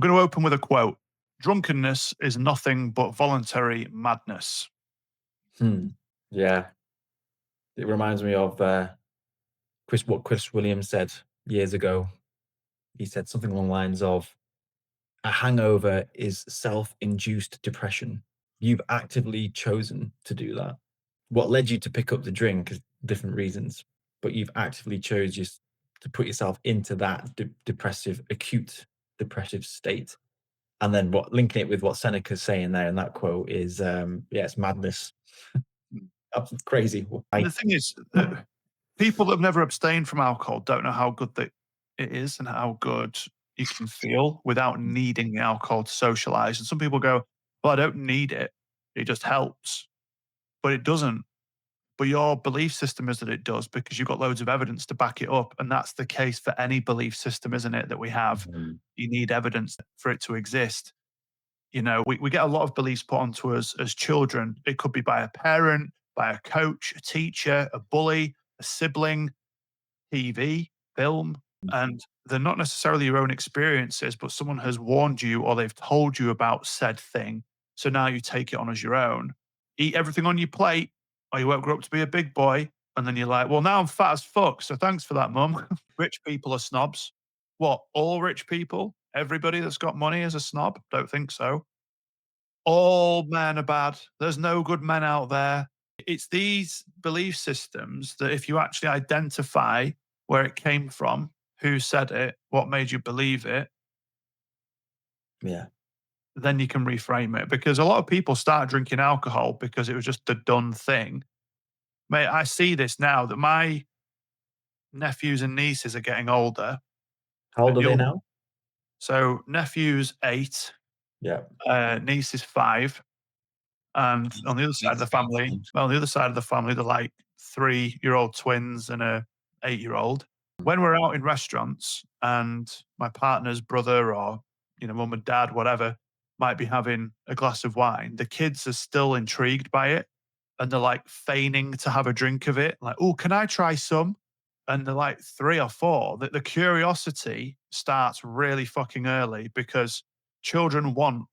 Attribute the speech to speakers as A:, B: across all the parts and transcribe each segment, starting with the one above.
A: We're going to open with a quote. Drunkenness is nothing but voluntary madness.
B: Yeah, it reminds me of what Chris Williams said years ago. He said something along the lines of, "A hangover is self-induced depression. You've actively chosen to do that. What led you to pick up the drink is different reasons, but you've actively chose just to put yourself into that acute depressive state." And then linking it with what Seneca's saying there in that quote is, yeah, it's madness. Absolutely crazy.
A: And
B: Why?
A: the thing is, people that have never abstained from alcohol don't know how good that it is and how good you can feel without needing the alcohol to socialize. And some people go, well, I don't need it. It just helps. But it doesn't. But your belief system is that it does because you've got loads of evidence to back it up. And that's the case for any belief system, isn't it? That we have.
B: Mhm.
A: You need evidence for it to exist. You know, we get a lot of beliefs put onto us as children. It could be by a parent, by a coach, a teacher, a bully, a sibling, TV, film, and they're not necessarily your own experiences, but someone has warned you or they've told you about said thing. So now you take it on as your own. Eat everything on your plate, or you won't grow up to be a big boy. And then you're like, well, now I'm fat as fuck. So thanks for that, mum. Rich people are snobs. What? All rich people? Everybody that's got money is a snob? Don't think so. All men are bad. There's no good men out there. It's these belief systems that if you actually identify where it came from, who said it, what made you believe it,
B: Yeah.
A: then you can reframe it. Because a lot of people start drinking alcohol because it was just the done thing. Mate, I see this now that my nephews and nieces are getting older
B: How old
A: and
B: are they
A: you'll
B: now?
A: so nephew's 8,
B: Yeah.
A: niece is 5. And on the other side of the family they're like 3-year-old twins and a 8-year-old. When we're out in restaurants and my partner's brother or, mum and dad, whatever, might be having a glass of wine, the kids are still intrigued by it, and they're, like, feigning to have a drink of it, like, "Oh, can I try some?" And they're, like, 3 or 4. The curiosity starts really fucking early because children want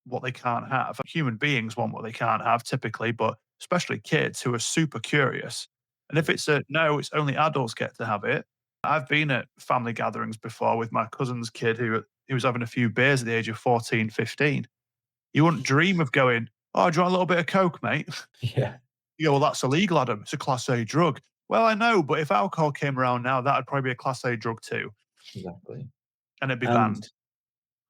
A: what they can't have. Human beings want what they can't have typically, but especially kids who are super curious. And if it's a no, it's only adults get to have it. I've been at family gatherings before with my cousin's kid who was having a few beers at the age of 14, 15. You wouldn't dream of going, oh, do you want a little bit of Coke, mate?
B: Yeah,
A: You go, well, that's illegal, Adam. It's a class A drug. Well, I know, but if alcohol came around now, that would probably be a class A drug too,
B: exactly.
A: and it'd be
B: And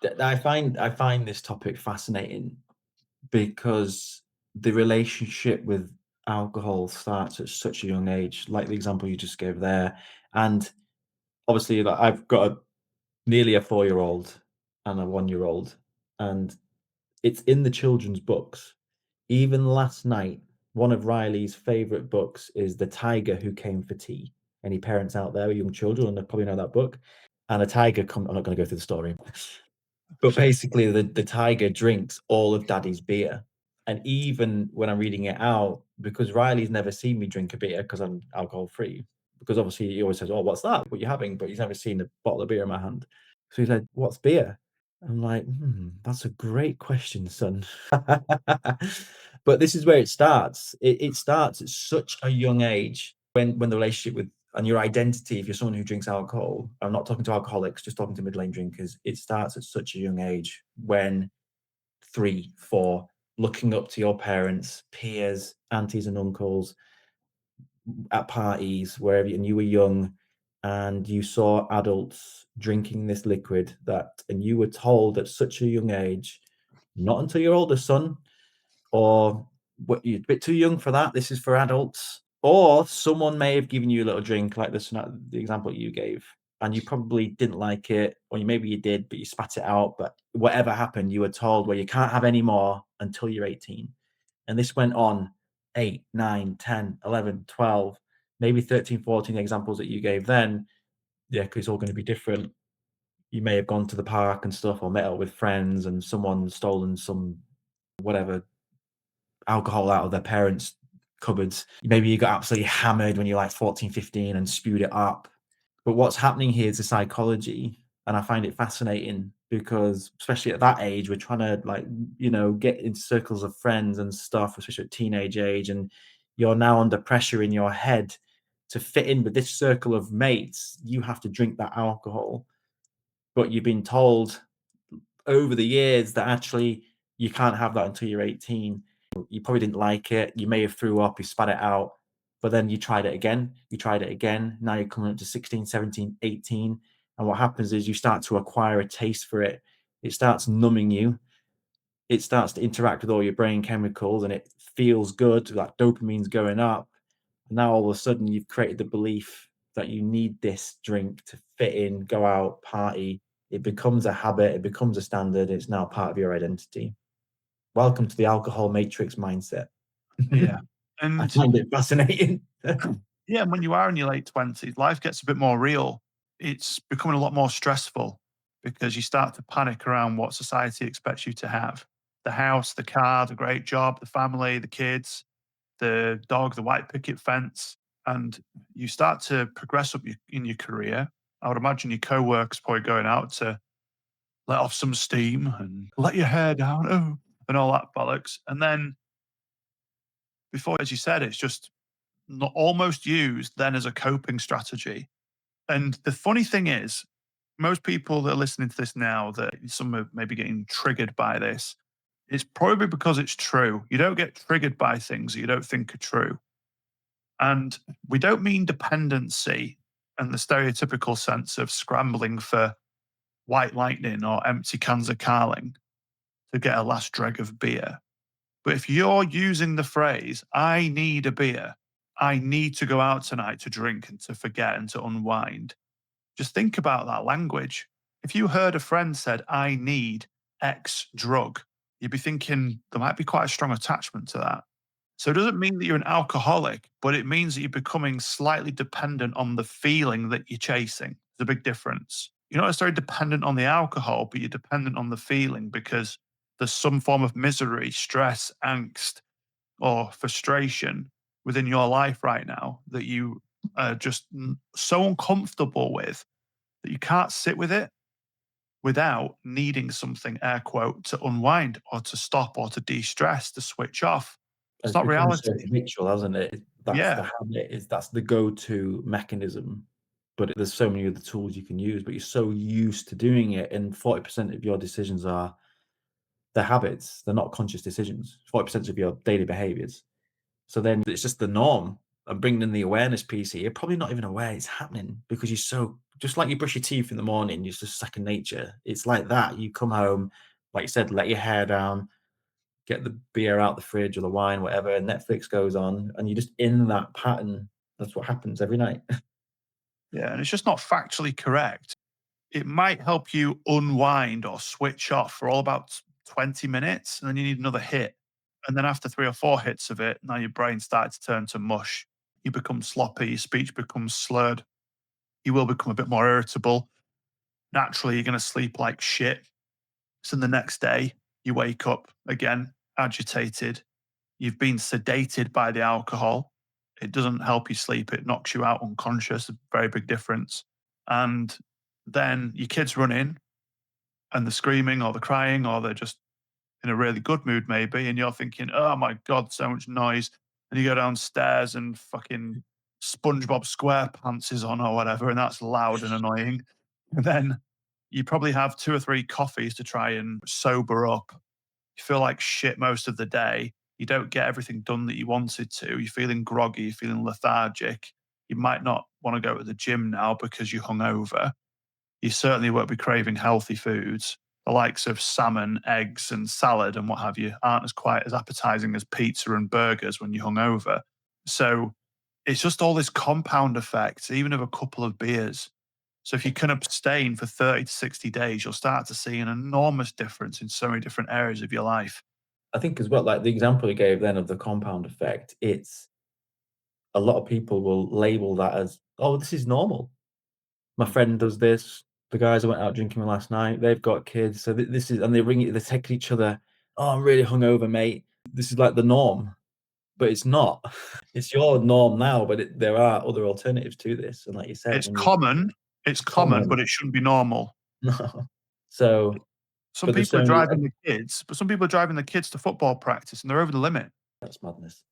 A: banned.
B: I find this topic fascinating because the relationship with alcohol starts at such a young age, like the example you just gave there. And obviously, like, I've got nearly a 4-year-old and a 1-year-old, and it's in the children's books. Even last night, one of Riley's favorite books is The Tiger Who Came for Tea. Any parents out there with young children, they probably know that book. And a tiger come I'm not gonna go through the story, but basically the tiger drinks all of daddy's beer. And even when I'm reading it out, because Riley's never seen me drink a beer because I'm alcohol free, because obviously he always says, "Oh, what's that? What you having?" But he's never seen a bottle of beer in my hand. So he's like, "What's beer?" I'm like, that's a great question, son." But this is where it starts. It starts at such a young age when the relationship with and your identity, if you're someone who drinks alcohol, I'm not talking to alcoholics, just talking to mid-lane drinkers, it starts at such a young age when 3, 4, looking up to your parents, peers, aunties and uncles at parties, wherever, and you were young and you saw adults drinking this liquid and you were told at such a young age, not until you're older, son, or what, you're a bit too young for that. This is for adults. Or someone may have given you a little drink, like the example you gave, and you probably didn't like it, or maybe you did, but you spat it out. But whatever happened, you were told, well, you can't have any more until you're 18. And this went on 8, 9, 10, 11, 12, maybe 13, 14 examples that you gave then. Yeah, because it's all going to be different. You may have gone to the park and stuff, or met up with friends, and someone stolen some whatever alcohol out of their parents' cupboards. Maybe you got absolutely hammered when you're like 14, 15 and spewed it up. But what's happening here is the psychology. And I find it fascinating because especially at that age, we're trying to like, get in circles of friends and stuff, especially at teenage age, and you're now under pressure in your head to fit in with this circle of mates. You have to drink that alcohol, but you've been told over the years that actually you can't have that until you're 18. You probably didn't like it. You may have threw up, you spat it out, but then you tried it again. You tried it again. Now you're coming up to 16, 17, 18. And what happens is you start to acquire a taste for it. It starts numbing you. It starts to interact with all your brain chemicals and it feels good. Like dopamine's going up. And now all of a sudden you've created the belief that you need this drink to fit in, go out, party. It becomes a habit. It becomes a standard. It's now part of your identity. Welcome to the alcohol matrix mindset.
A: Yeah.
B: I
A: And
B: find it fascinating.
A: yeah, when you are in your late 20s, life gets a bit more real. It's becoming a lot more stressful because you start to panic around what society expects you to have: the house, the car, the great job, the family, the kids, the dog, the white picket fence. And you start to progress up in your career. I would imagine your co-workers probably going out to let off some steam and let your hair down, oh, and all that bollocks. And then before, as you said, it's just not almost used then as a coping strategy. And the funny thing is, most people that are listening to this now, that some are maybe getting triggered by this, it's probably because it's true. You don't get triggered by things that you don't think are true. And we don't mean dependency and the stereotypical sense of scrambling for white lightning or empty cans of Carling to get a last dreg of beer. But if you're using the phrase, I need a beer, I need to go out tonight to drink and to forget and to unwind, just think about that language. If you heard a friend said, I need X drug, you'd be thinking there might be quite a strong attachment to that. So it doesn't mean that you're an alcoholic, but it means that you're becoming slightly dependent on the feeling that you're chasing. There's a big difference. You're not necessarily dependent on the alcohol, but you're dependent on the feeling because there's some form of misery, stress, angst, or frustration within your life right now that you are just so uncomfortable with that you can't sit with it without needing something, air quote, to unwind or to stop or to de-stress, to switch off. It's
B: It's
A: not
B: become so
A: reality.
B: habitual, hasn't it? That's the
A: Yeah.
B: habit, that's the go-to mechanism. But there's so many other tools you can use, but you're so used to doing it, and 40% of your decisions are the habits. They're not conscious decisions. 40% of your daily behaviors. So then it's just the norm. And bringing in the awareness piece here, you're probably not even aware it's happening because you're so, just like you brush your teeth in the morning, it's just second nature. It's like that. You come home, like you said, let your hair down, get the beer out the fridge or the wine, whatever, and Netflix goes on, and you're just in that pattern. That's what happens every night.
A: Yeah. And it's just not factually correct. It might help you unwind or switch off for all about 20 minutes, and then you need another hit. And then after 3 or 4 hits of it, now your brain starts to turn to mush. You become sloppy, your speech becomes slurred, you will become a bit more irritable. Naturally, you're going to sleep like shit. So the next day, you wake up again agitated. You've been sedated by the alcohol. It doesn't help you sleep, it knocks you out unconscious, a very big difference. And then your kids run in and they're screaming or they're crying or they're just in a really good mood, maybe. And you're thinking, oh my God, so much noise. And you go downstairs and fucking SpongeBob SquarePants is on or whatever, and that's loud and annoying. And then you probably have 2 or 3 coffees to try and sober up. You feel like shit most of the day. You don't get everything done that you wanted to. You're feeling groggy, you're feeling lethargic. You might not want to go to the gym now because you're hungover. You certainly won't be craving healthy foods. The likes of salmon, eggs, and salad and what have you aren't as quite as appetizing as pizza and burgers when you're hungover. So it's just all this compound effect, even of a couple of beers. So if you can abstain for 30 to 60 days, you'll start to see an enormous difference in so many different areas of your life.
B: I think as well, like the example you gave then of the compound effect, it's a lot of people will label that as, oh, this is normal. My friend does this. The guys I went out drinking with last night, they've got kids. So this is, and they ring it, they text each other, oh, I'm really hungover, mate. This is like the norm, but it's not. It's your norm now, but there are other alternatives to this. And like you said,
A: It's
B: when you
A: common, it's common,
B: common,
A: but it shouldn't be normal.
B: no. So,
A: Some
B: but there's
A: people
B: so
A: are
B: many
A: driving the kids, but some people are driving the kids to football practice and they're over the limit.
B: that's madness.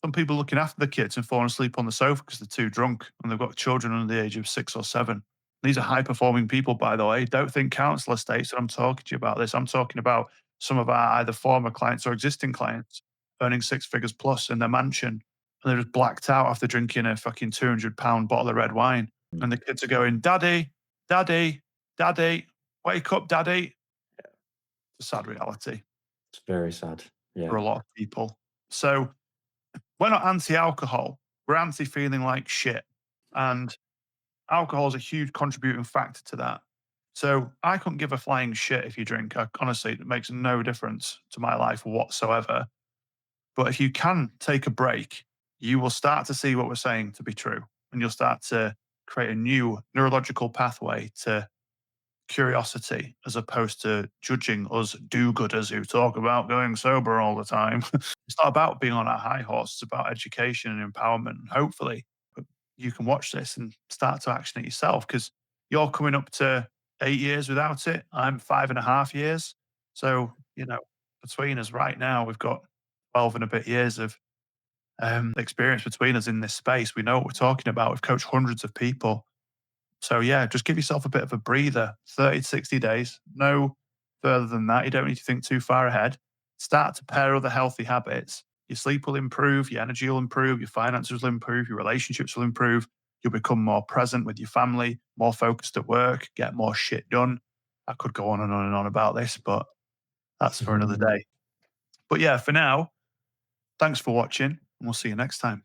A: Some people looking after the kids and falling asleep on the sofa because they're too drunk and they've got children under the age of 6 or 7. These are high performing people, by the way. Don't think council estates that I'm talking to you about this. I'm talking about some of our either former clients or existing clients earning 6 figures plus in their mansion. And they're just blacked out after drinking a fucking £200 bottle of red wine.
B: Mm,
A: And the kids are going, Daddy, Daddy, Daddy, wake up, Daddy. It's a sad reality
B: it's very sad.
A: for
B: Yeah.
A: a lot of people. So we're not anti-alcohol. We're anti feeling like shit. And alcohol is a huge contributing factor to that. So I couldn't give a flying shit if you drink. Honestly, it makes no difference to my life whatsoever. But if you can take a break, you will start to see what we're saying to be true. And you'll start to create a new neurological pathway to curiosity as opposed to judging us do-gooders who talk about going sober all the time. It's not about being on a high horse. It's about education and empowerment. And hopefully, you can watch this and start to action it yourself because you're coming up to 8 years without it. I'm 5.5 years. So, between us right now, we've got 12 and a bit years of experience between us in this space. We know what we're talking about. We've coached hundreds of people. So yeah, just give yourself a bit of a breather, 30 to 60 days, no further than that. You don't need to think too far ahead. Start to pair other healthy habits. Your sleep will improve, your energy will improve, your finances will improve, your relationships will improve. You'll become more present with your family, more focused at work, get more shit done. I could go on and on and on about this, but that's for another day. But yeah, for now, thanks for watching, and we'll see you next time.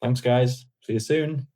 B: Thanks, guys. See you soon.